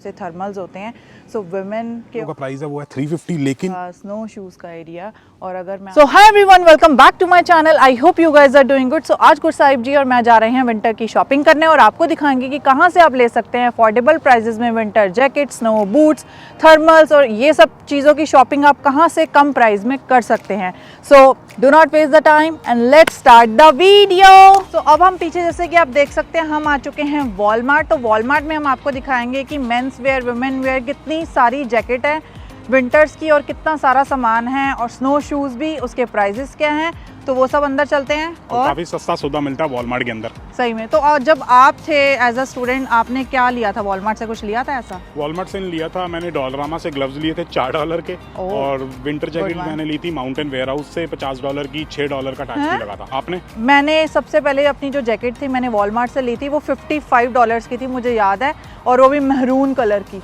से थर्मल्स होते हैं। सो वुमेन के प्राइस है वो है 350, लेकिन स्नो शूज़ का एरिया। और अगर मैं hi everyone, welcome back to my channel. I hope you guys are doing good. So आज गुरसाहिब जी और मैं जा रहे हैं विंटर की शॉपिंग करने और आपको दिखाएंगे कि कहाँ से आप ले सकते हैं अफोर्डेबल प्राइजेस में winter jacket, snow boots, thermals और ये सब चीज़ों की शॉपिंग आप कहाँ से कम प्राइस में कर सकते हैं। So do not waste the time and let's start the video. तो अब हम पीछे जैसे कि आप देख सकते हैं हम आ चुके हैं वॉलमार्ट। तो वॉलमार्ट में हम आपको दिखाएंगे कि मेंस वेयर, वुमेन वेयर, कितनी सारी जैकेट है विंटर्स की और कितना सारा सामान है और स्नो शूज़ भी, उसके प्राइजेस क्या हैं, तो वो सब अंदर चलते हैं। और काफी सस्ता सौदा मिलता है वॉलमार्ट के अंदर सही में। तो और जब आप थे एज अ स्टूडेंट, आपने क्या लिया था वॉलमार्ट से? कुछ लिया था ऐसा? वॉलमार्ट से लिया था मैंने, डॉलरामा से ग्लव्स लिए थे $4 के, और विंटर जैकेट मैंने ली थी माउंटेन वेयर हाउस से $50 की, $6 का टैक्स भी लगा था। आपने? मैंने सबसे पहले अपनी जो जैकेट थी मैंने वॉलमार्ट से ली थी, वो $55 की थी, मुझे याद है, और वो भी महरून कलर की।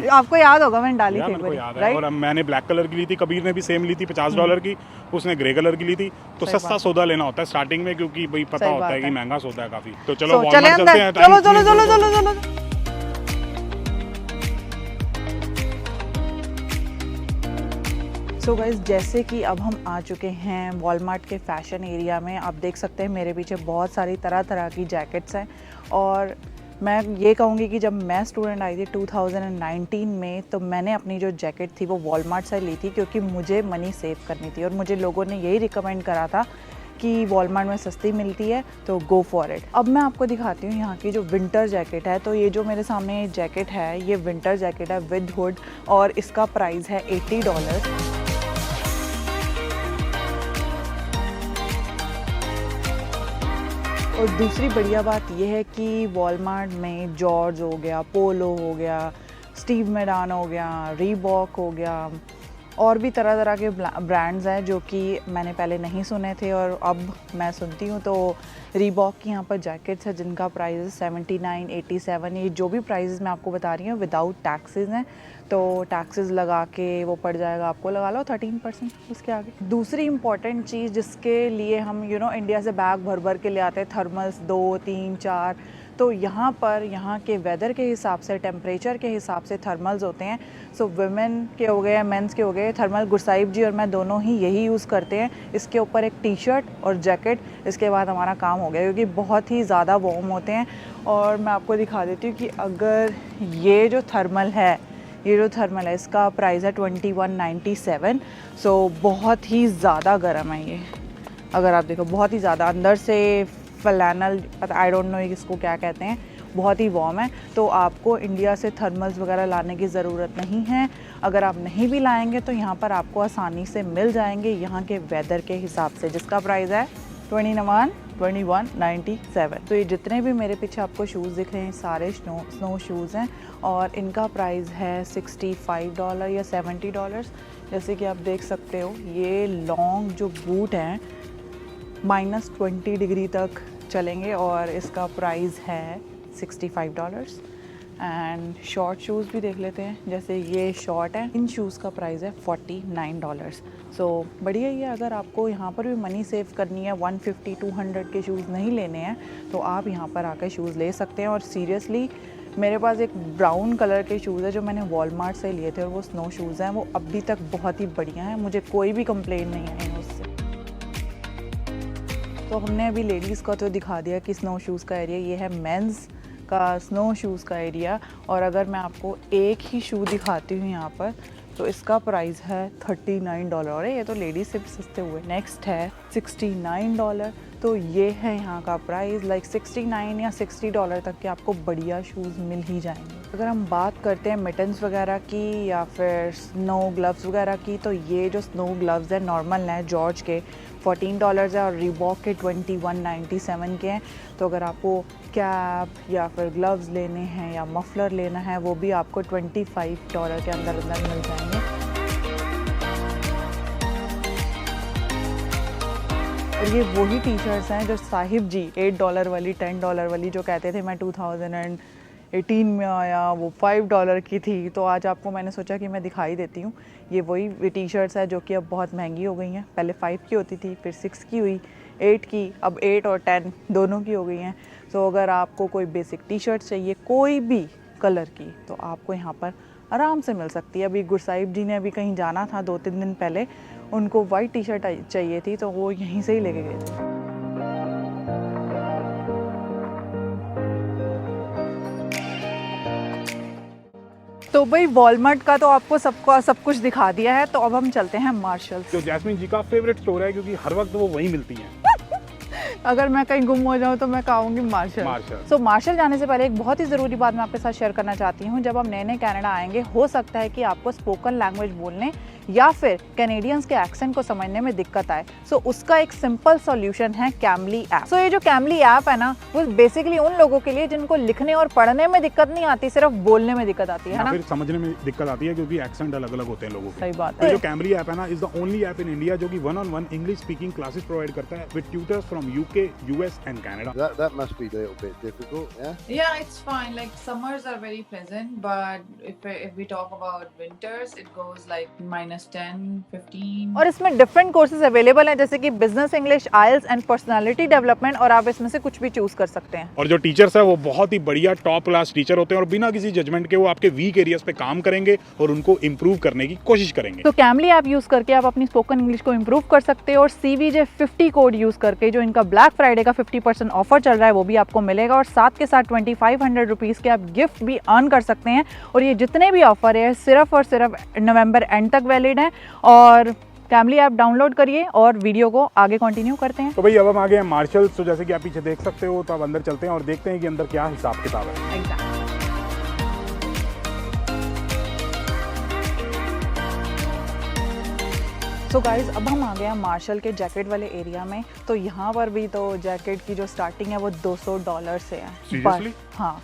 आपको याद होगा, मैंने डाली थी, राइट? और मैंने ब्लैक कलर की ली थी, कबीर ने भी सेम ली थी $50 की, उसने ग्रे कलर की ली थी। तो सस्ता सौदा लेना होता है स्टार्टिंग में, क्योंकि भाई पता होता है कि महंगा सौदा है काफी। तो चलो वॉलमार्ट चलते हैं। चलो चलो चलो चलो चलो। सो गाइस, जैसे कि अब हम आ चुके हैं वॉलमार्ट के फैशन एरिया में। आप देख सकते हैं मेरे पीछे बहुत सारी तरह तरह की जैकेट्स हैं। और मैं ये कहूँगी कि जब मैं स्टूडेंट आई थी 2019 में, तो मैंने अपनी जो जैकेट थी वो वॉलमार्ट से ली थी, क्योंकि मुझे मनी सेव करनी थी और मुझे लोगों ने यही रिकमेंड करा था कि वॉलमार्ट में सस्ती मिलती है, तो गो फॉर इट। अब मैं आपको दिखाती हूँ यहाँ की जो विंटर जैकेट है। तो ये जो मेरे सामने जैकेट है, ये विंटर जैकेट है विद हुड, और इसका प्राइस है $80। और दूसरी बढ़िया बात यह है कि वॉलमार्ट में जॉर्ज हो गया, पोलो हो गया, स्टीव मैडान हो गया, रीबॉक हो गया, और भी तरह तरह के ब्रांड्स हैं जो कि मैंने पहले नहीं सुने थे और अब मैं सुनती हूँ। तो रीबॉक की यहाँ पर जैकेट्स है जिनका प्राइस 79, 87, ये जो भी प्राइसेस मैं आपको बता रही हूँ विदाउट टैक्सेस हैं। तो टैक्सेस लगा के वो पड़ जाएगा आपको, लगा लो 13% उसके आगे। दूसरी इंपॉर्टेंट चीज़ जिसके लिए हम इंडिया से बैग भर भर के ले आते हैं, थर्मल्स 2, 3, 4, तो यहाँ पर यहाँ के वेदर के हिसाब से, टेम्परेचर के हिसाब से थर्मल्स होते हैं। सो वुमेन के हो गए, मेंस के हो गए थर्मल। गुरसाहिब जी और मैं दोनों ही यही यूज़ करते हैं। इसके ऊपर एक टी शर्ट और जैकेट, इसके बाद हमारा काम हो गया, क्योंकि बहुत ही ज़्यादा वार्म होते हैं। और मैं आपको दिखा देती हूँ कि अगर ये जो थर्मल है, इसका प्राइस है $21.97। सो बहुत ही ज़्यादा गर्म है ये। अगर आप देखो, बहुत ही ज़्यादा अंदर से फ्लैनल, आई डोंट नो इसको क्या कहते हैं, बहुत ही वार्म है। तो आपको इंडिया से थर्मल्स वगैरह लाने की ज़रूरत नहीं है। अगर आप नहीं भी लाएंगे तो यहाँ पर आपको आसानी से मिल जाएंगे यहाँ के वेदर के हिसाब से, जिसका प्राइस है $21.97। तो ये जितने भी मेरे पीछे आपको शूज़ दिख रहे हैं सारे स्नो शूज़ हैं, और इनका प्राइस है $65 या $70। जैसे कि आप देख सकते हो, ये लॉन्ग जो बूट हैं -20 डिग्री तक चलेंगे और इसका प्राइस है $65। एंड शॉर्ट शूज़ भी देख लेते हैं, जैसे ये शॉर्ट है, इन शूज़ का प्राइस है $49। सो बढ़िया ही है। अगर आपको यहाँ पर भी मनी सेव करनी है, 150-200 के शूज़ नहीं लेने हैं, तो आप यहाँ पर आकर शूज़ ले सकते हैं। और सीरियसली मेरे पास एक ब्राउन कलर के शूज़ है जो मैंने वॉलमार्ट से लिए थे, और वो स्नो शूज़ हैं, वो अभी तक बहुत ही बढ़िया हैं, मुझे कोई भी कंप्लेंट नहीं आई है उससे। तो हमने अभी लेडीज़ का तो दिखा दिया कि स्नो शूज़ का एरिया, ये है मेंस का स्नो शूज़ का एरिया। और अगर मैं आपको एक ही शू दिखाती हूँ यहाँ पर, तो इसका प्राइस है $39। और ये तो लेडीज़ से भी सस्ते हुए। नेक्स्ट है $69। तो ये है यहाँ का प्राइस, लाइक 69 या $60 तक के आपको बढ़िया शूज़ मिल ही जाएंगे। अगर हम बात करते हैं मिटन्स वगैरह की या फिर स्नो ग्लव्स वगैरह की, तो ये जो स्नो ग्लव्स हैं नॉर्मल हैं जॉर्ज के, $14 है, और रीबॉक के 21.97 के हैं। तो अगर आपको कैप या फिर ग्लव्स लेने हैं या मफलर लेना है, वो भी आपको $25 के अंदर मिल जाएंगे। और ये वही टी शर्ट्स हैं जो साहिब जी $8 वाली, $10 वाली जो कहते थे मैं 2018 में आया, वो $5 की थी। तो आज आपको मैंने सोचा कि मैं दिखाई देती हूँ। ये वही टी शर्ट्स है जो कि अब बहुत महंगी हो गई हैं। पहले 5 की होती थी, फिर 6 की हुई, 8 की, अब 8 और 10 दोनों की हो गई हैं। तो अगर आपको कोई बेसिक टी शर्ट चाहिए, कोई भी कलर की, तो आपको यहाँ पर आराम से मिल सकती है। अभी गुरसाहिब जी ने अभी कहीं जाना था 2-3 दिन पहले, उनको वाइट टी शर्ट चाहिए थी तो वो यहीं से ही लेके गए थे। तो भाई वॉलमार्ट का तो आपको सब कुछ दिखा दिया है, तो अब हम चलते हैं मार्शल्स। जो जैस्मिन जी का फेवरेट स्टोर है, क्योंकि हर वक्त वो वहीं मिलती हैं। अगर मैं कहीं गुम हो जाऊँ तो मैं कहूँगी मार्शल। सो मार्शल जाने से पहले एक बहुत ही ज़रूरी बात मैं आपके साथ शेयर करना चाहती हूँ। जब आप नए नए कनाडा आएंगे, हो सकता है कि आपको स्पोकन लैंग्वेज बोलने या फिर कैनेडियंस के एक्सेंट को समझने में दिक्कत आए। सो उसका एक सिंपल सॉल्यूशन है कैमली ऐप। सो ये जो कैमली ऐप है ना, वो बेसिकली उन लोगों के लिए जिनको लिखने और पढ़ने में दिक्कत नहीं आती, सिर्फ बोलने में दिक्कत आती है ना, फिर समझने में दिक्कत आती है, क्योंकि एक्सेंट अलग अलग होते हैं लोगों के। सही बात तो है। जो कैमली ऐप है ना, is the only app in India जो कि 1-on-1 English speaking classes provide करता है with tutors from UK, US and Canada. That must be a little bit difficult, yeah? Yeah, it's fine. Like summers are very pleasant, but if we talk about winters, it goes like -10, 15. और इसमें different courses available हैं, जैसे कि business English, IELTS and personality development, और आप इसमें से कुछ भी चूज कर सकते हैं। और जो टीचर्स है वो बहुत ही बढ़िया टॉप क्लास टीचर होते हैं, और बिना किसी जजमेंट के वो आपके वीक एरियाज पे काम करेंगे और उनको इम्प्रूव करने की कोशिश करेंगे। तो कैमली ऐप यूज करके आप अपनी स्पोकन इंग्लिश को इम्प्रूव कर सकते हो, और CVJ50 कोड यूज करके जो इनका ब्लैक फ्राइडे का 50% ऑफर चल रहा है वो भी आपको मिलेगा, और साथ के साथ 2500 रुपीज़ के आप गिफ्ट भी अर्न कर सकते हैं। और ये जितने भी ऑफर है सिर्फ और सिर्फ नवंबर एंड तक वैलिड है। और कैमली ऐप डाउनलोड करिए और वीडियो को आगे कंटिन्यू करते हैं। तो भाई अब हम आ गए हैं मार्शल्स। तो जैसे कि आप पीछे देख सकते हो, तो अब अंदर चलते हैं और देखते हैं कि अंदर क्या हिसाब किताब है। सो गाइज अब हम आ गए हैं मार्शल के जैकेट वाले एरिया में। तो यहाँ पर भी तो जैकेट की जो स्टार्टिंग है वो $200 से है। Seriously? हाँ,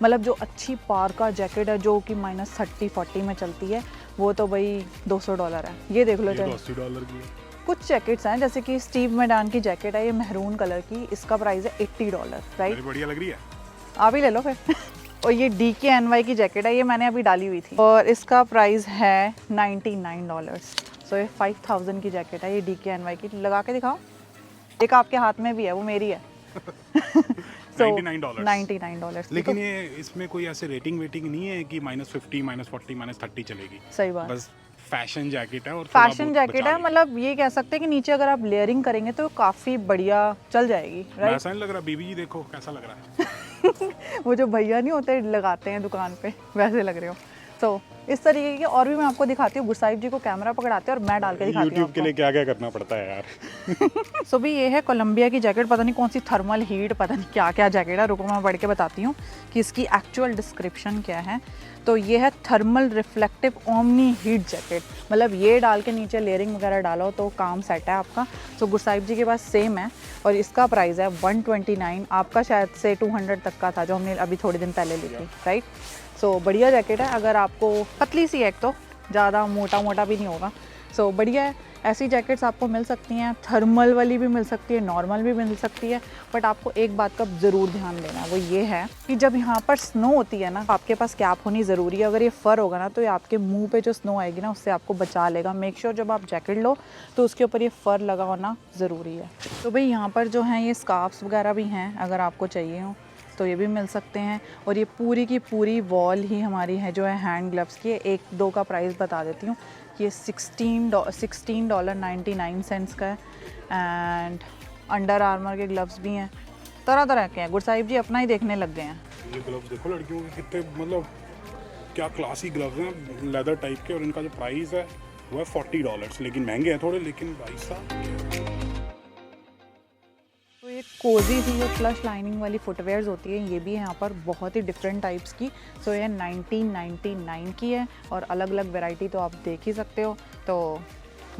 मतलब जो अच्छी पार्का जैकेट है जो कि -30-40 में चलती है, वो तो भाई $200 है। ये देख लो, ये तो $80 की है। कुछ जैकेट्स हैं जैसे कि स्टीव मैडान की जैकेट है, ये महरून कलर की, इसका प्राइस है $80, राइट? बढ़िया लग रही है, आप ही ले लो फिर। और ये DKNY की जैकेट है, ये मैंने अभी डाली हुई थी, और इसका प्राइस है $99। सो ये 5000 की जैकेट है, ये DKNY की। लगा के दिखाओ, एक आपके हाथ में भी है, वो मेरी है। $99। लेकिन ये इसमें कोई ऐसे रेटिंग वेटिंग नहीं है कि -50, -40, -30 चलेगी। सही बात, बस फैशन जैकेट है, और फैशन जैकेट है, मतलब ये कह सकते हैं कि नीचे अगर आप लेयरिंग करेंगे तो काफ़ी बढ़िया चल जाएगी, राइट? ऐसा नहीं लग रहा? बीबी जी देखो कैसा लग रहा है। वो जो भैया नहीं होते लगाते हैं दुकान पे, वैसे लग रहे हो। तो इस तरीके की और भी मैं आपको दिखाती हूँ। गुरसाहिब जी को कैमरा पकड़ाते हैं और मैं डाल के दिखाती हूँ YouTube के लिए क्या क्या करना पड़ता है यार। सो भी ये है कोलंबिया की जैकेट, पता नहीं कौन सी थर्मल हीट, पता नहीं क्या क्या जैकेट है। रुको मैं पढ़ के बताती हूँ कि इसकी एक्चुअल डिस्क्रिप्शन क्या है। तो ये है thermal reflective omni heat jacket, मतलब ये डाल के नीचे लेयरिंग वगैरह डालो तो काम सेट है आपका। तो गुरसाहिब जी के पास सेम है, और इसका प्राइस है 129। आपका शायद से 200 तक का था जो हमने अभी थोड़े दिन पहले ली थी, राइट? सो बढ़िया जैकेट है। अगर आपको पतली सी है, एक तो ज़्यादा मोटा मोटा भी नहीं होगा, सो बढ़िया है। ऐसी जैकेट्स आपको मिल सकती हैं, थर्मल वाली भी मिल सकती है, नॉर्मल भी मिल सकती है। बट आपको एक बात का ज़रूर ध्यान देना है, वो ये है कि जब यहाँ पर स्नो होती है ना, आपके पास कैप होनी ज़रूरी है। अगर ये फर होगा ना तो ये आपके मुंह पे जो स्नो आएगी ना उससे आपको बचा लेगा। मेक श्योर जब आप जैकेट लो तो उसके ऊपर ये फ़र लगा होना ज़रूरी है। तो भाई यहाँ पर जो हैं ये स्कार्फ्स वगैरह भी हैं, अगर आपको चाहिए हो तो ये भी मिल सकते हैं। और ये पूरी की पूरी वॉल ही हमारी है जो है हैंड ग्लव्स की। एक दो का प्राइस बता देती हूँ, ये $16.99 का है। एंड अंडर आर्मर के ग्लव्स भी हैं, तरह तरह के हैं। गुरसाहिब जी अपना ही देखने लग गए हैं। ये ग्लव्स देखो लड़कियों के कितने, मतलब क्या क्लासी ग्लव्स हैं, लेदर टाइप के। और इनका जो प्राइस है वो है $40, लेकिन महंगे हैं थोड़े, लेकिन भाई साहब। तो ये कोजी सी जो फ्लश लाइनिंग वाली फुटवेयर्स होती है, ये भी है यहाँ पर बहुत ही डिफरेंट टाइप्स की। सो ये 1999 की है, और अलग अलग वैरायटी तो आप देख ही सकते हो, तो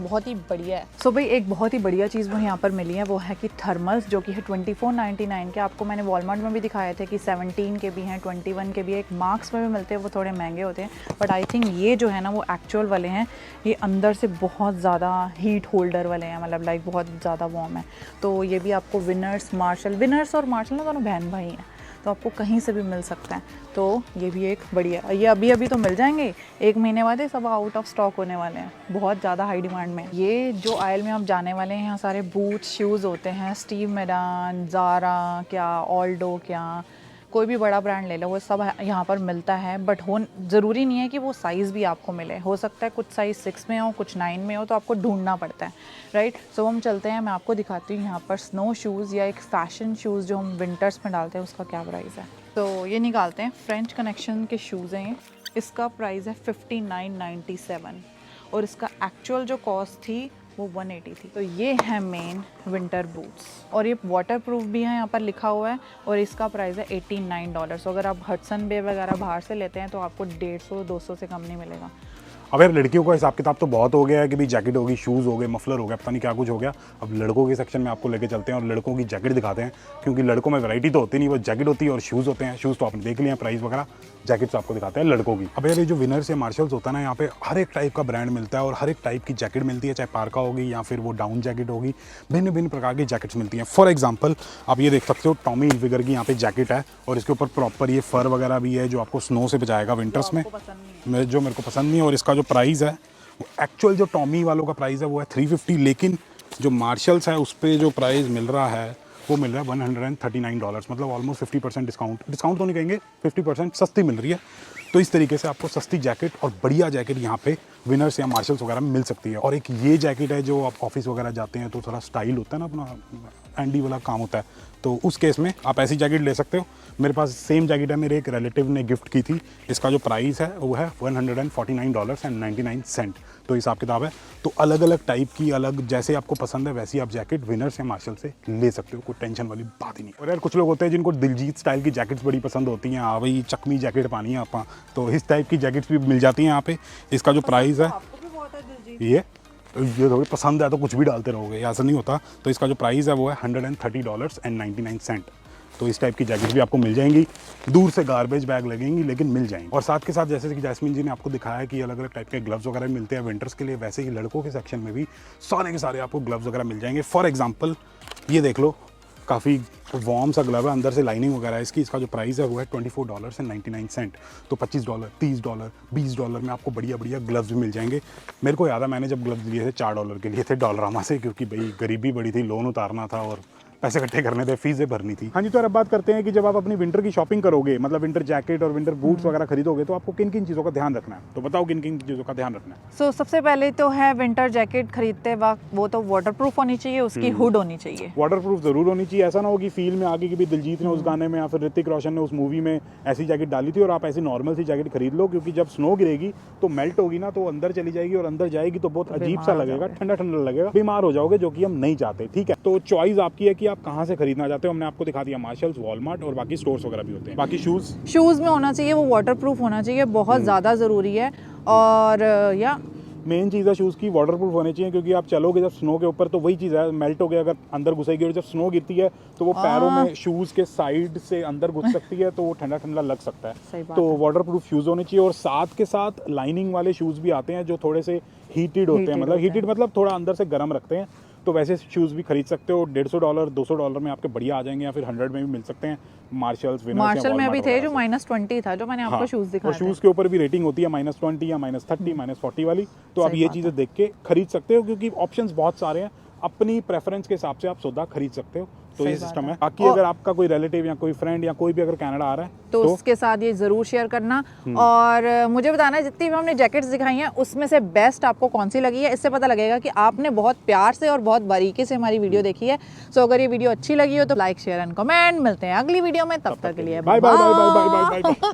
बहुत ही बढ़िया है। सो भाई एक बहुत ही बढ़िया चीज़ वो यहाँ पर मिली है, वो है कि थर्मल्स, जो कि है 2499 के। आपको मैंने वॉलमार्ट में भी दिखाए थे कि 17 के भी हैं, 21 के भी, एक मार्क्स में भी मिलते हैं, वो थोड़े महंगे होते हैं। बट आई थिंक ये जो है ना वो एक्चुअल वाले हैं, ये अंदर से बहुत ज़्यादा हीट होल्डर वाले हैं, मतलब लाइक बहुत ज़्यादा वार्म है। तो ये भी आपको विनर्स और मार्शल ना दोनों बहन भाई हैं, तो आपको कहीं से भी मिल सकता है। तो ये भी एक बढ़िया, ये अभी तो मिल जाएंगे, 1 महीने बाद ये सब आउट ऑफ स्टॉक होने वाले हैं, बहुत ज़्यादा हाई डिमांड में। ये जो आयल में हम जाने वाले हैं, यहाँ सारे बूट शूज़ होते हैं, स्टीव मैडान, ज़ारा क्या, ऑल्डो क्या, कोई भी बड़ा ब्रांड ले लो, वो सब यहाँ पर मिलता है, बट ज़रूरी नहीं है कि वो साइज़ भी आपको मिले। हो सकता है कुछ साइज़ 6 में हो, कुछ 9 में हो, तो आपको ढूंढना पड़ता है, राइट। सो हम चलते हैं, मैं आपको दिखाती हूँ यहाँ पर स्नो शूज़ या एक फ़ैशन शूज़ जो हम विंटर्स में डालते हैं उसका क्या प्राइस है। तो ये निकालते हैं, फ्रेंच कनेक्शन के शूज़ हैं, इसका प्राइस है 59.97 और इसका एक्चुअल जो कॉस्ट थी वो 180 थी। तो ये है मेन विंटर बूट्स और ये वाटर प्रूफ भी है, यहाँ पर लिखा हुआ है, और इसका प्राइस है $89। अगर आप हडसन बे वगैरह बाहर से लेते हैं तो आपको 150-200 से कम नहीं मिलेगा। अब यार लड़कियों का हिसाब किताब तो बहुत हो गया है कि भाई जैकेट होगी, शूज़ हो गए, मफलर हो गया, पता नहीं क्या कुछ हो गया। अब लड़कों के सेक्शन में आपको लेके चलते हैं और लड़कों की जैकेट दिखाते हैं, क्योंकि लड़कों में वैरायटी तो होती नहीं, वो जैकेट होती है और शूज़ होते हैं। शूज़ तो आपने देख लिया प्राइस वगैरह, जैकेट्स आपको दिखाते हैं लड़कों की। अब यार ये जो विनर्स या मार्शल्स होता है ना, यहाँ पे हर एक टाइप का ब्रांड मिलता है और हर एक टाइप की जैकेट मिलती है, चाहे पार्का होगी या फिर वो डाउन जैकेट होगी, भिन्न भिन्न प्रकार की जैकेट्स मिलती हैं। फॉर एग्जाम्पल आप ये देख सकते हो टॉमी हिलफिगर की यहाँ पे जैकेट है और इसके ऊपर प्रॉपर ये फर वगैरह भी है जो आपको स्नो से बचाएगा विंटर्स में, जो मेरे को पसंद नहीं है। और इसका जो प्राइस है, एक्चुअल जो टॉमी वालों का प्राइस है वो है 350, लेकिन जो मार्शल्स है उस पर जो प्राइस मिल रहा है वो मिल रहा है $139, मतलब ऑलमोस्ट 50% डिस्काउंट तो नहीं कहेंगे, 50% सस्ती मिल रही है। तो इस तरीके से आपको सस्ती जैकेट और बढ़िया जैकेट यहाँ पे विनर्स या मार्शल्स वगैरह में मिल सकती है। और एक ये जैकेट है जो आप ऑफिस वगैरह जाते हैं तो थोड़ा स्टाइल होता है ना, अपना एंडी वाला काम होता है, तो उस केस में आप ऐसी जैकेट ले सकते हो। मेरे पास सेम जैकेट है, मेरे एक रिलेटिव ने गिफ्ट की थी, इसका जो प्राइस है वो है $149.99। तो हिसाब किताब है। तो अलग अलग टाइप की, अलग जैसे आपको पसंद है वैसी आप जैकेट विनर्स या मार्शल से ले सकते हो, कोई टेंशन वाली बात ही नहीं। और यार कुछ लोग होते हैं जिनको दिलजीत स्टाइल की जैकेट्स बड़ी पसंद होती हैं, हाँ भाई चकमी जैकेट पानी है आप, तो इस टाइप की जैकेट्स भी मिल जाती हैं यहाँ पे। इसका जो प्राइस है ये थोड़ी पसंद है तो कुछ भी डालते रहोगे, ऐसा नहीं होता। तो इसका जो प्राइस है वो है $130.99। तो इस टाइप की जैकेट भी आपको मिल जाएंगी, दूर से गार्बेज बैग लगेंगी लेकिन मिल जाएंगी। और साथ के साथ जैसे कि जैस्मिन जी ने आपको दिखाया कि अलग अलग टाइप के ग्लव्स वगैरह मिलते हैं विंटर्स के लिए, वैसे ही लड़कों के सेक्शन में भी सारे के सारे आपको ग्लव्स वगैरह मिल जाएंगे। फॉर एग्जाम्पल ये देख लो, काफ़ी वार्म सा ग्लव है, अंदर से लाइनिंग वगैरह है इसकी। इसका जो प्राइस है वो है $24.99। तो $25, $30, $20 में आपको बढ़िया बढ़िया ग्लव्स भी मिल जाएंगे। मेरे को याद है मैंने जब ग्लव्स लिए थे $4 के लिए थे डॉलरामा से, क्योंकि भाई गरीबी बड़ी थी, लोन उतारना था और पैसे इकट्ठे करने थे, फीसें भरनी थी। हाँ जी, तो अब बात करते हैं कि जब आप अपनी विंटर की शॉपिंग करोगे, मतलब विंटर जैकेट और विंटर बूट्स वगैरह खरीदोगे, तो आपको किन किन चीज़ों का ध्यान रखना है। तो बताओ किन किन चीज़ों का ध्यान रखना है। सो सबसे पहले तो है विंटर जैकेट खरीदते वक्त वो तो वाटरप्रूफ होनी चाहिए, उसकी हुड होनी चाहिए। वाटरप्रूफ जरूर होनी चाहिए, ऐसा ना हो कि फील में आगे कि भी दिलजीत ने उस गाने में या फिर ऋतिक रोशन ने उस मूवी में ऐसी जैकेट डाली थी और आप ऐसी नॉर्मल सी जैकेट खरीद लो, क्योंकि जब स्नो गिरेगी तो मेल्ट होगी ना, तो अंदर चली जाएगी और अंदर जाएगी तो बहुत अजीब सा लगेगा, ठंडा ठंडा लगेगा, बीमार हो जाओगे, जो कि हम नहीं चाहते। ठीक है, तो चॉइस आपकी है कि आप कहाँ से खरीदना चाहते हो। हमने आपको दिखा दिया मार्शल्स, वॉलमार्ट और बाकी स्टोर्स वगैरह भी होते हैं। बाकी शूज़ में होना चाहिए, वो वाटरप्रूफ होना चाहिए, बहुत ज़्यादा ज़रूरी है। और या मेन चीज़ है शूज़ की वाटरप्रूफ होने चाहिए, क्योंकि आप चलोगे जब स्नो के ऊपर तो वही चीज़ है, मेल्ट हो गया अगर अंदर घुसेगी, और जब स्नो गिरती है तो वो पैरों में शूज़ के साइड से अंदर घुस सकती है, तो वो ठंडा ठंडा लग सकता है। तो वाटरप्रूफ शूज़ होने चाहिए। और साथ के साथ लाइनिंग वाले शूज़ भी आते हैं जो थोड़े से हीटेड होते हैं, मतलब हीटेड मतलब थोड़ा अंदर से गर्म रखते हैं, तो वैसे शूज़ भी खरीद सकते हो। $150 $200 में आपके बढ़िया आ जाएंगे, या फिर 100 में भी मिल सकते हैं। मार्शल में अभी थे जो -20 था, जो मैंने आपको शूज़ दिखाया। और शूज़ के ऊपर भी रेटिंग होती है -20 या -30 -40 वाली, तो आप ये चीज़ें देख के खरीद सकते हो, क्योंकि ऑप्शंस बहुत सारे हैं, अपनी प्रेफरेंस के हिसाब से आप सौदा खरीद सकते हो। तो ये सिस्टम है। बाकी अगर आपका कोई रिलेटिव या कोई फ्रेंड या कोई भी अगर कनाडा आ रहा है तो उसके साथ ये ज़रूर शेयर करना, और मुझे बताना जितनी भी हमने जैकेट्स दिखाई हैं उसमें से बेस्ट आपको कौन सी लगी है। इससे पता लगेगा कि आपने बहुत प्यार से और बहुत बारीकी से हमारी वीडियो देखी है। सो अगर ये वीडियो अच्छी लगी हो तो लाइक शेयर एंड कमेंट। मिलते हैं अगली वीडियो में, तब तक के लिए बाय बाय।